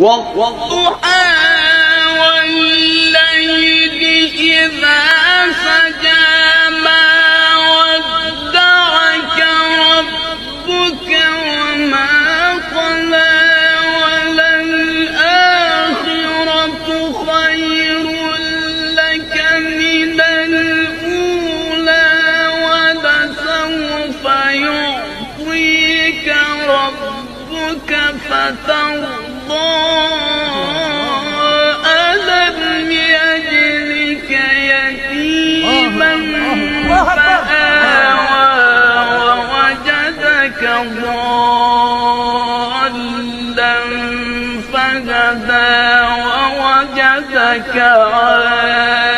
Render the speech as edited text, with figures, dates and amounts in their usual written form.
والضحى والليل إذا سجى ما ودعك ربك وما قلى وللآخرة خير لك من الأولى ولسوف يعطيك ربك فترضى ألم يجدك يتيما فآوى ووجدك ضالا فهدى ووجدك عائلا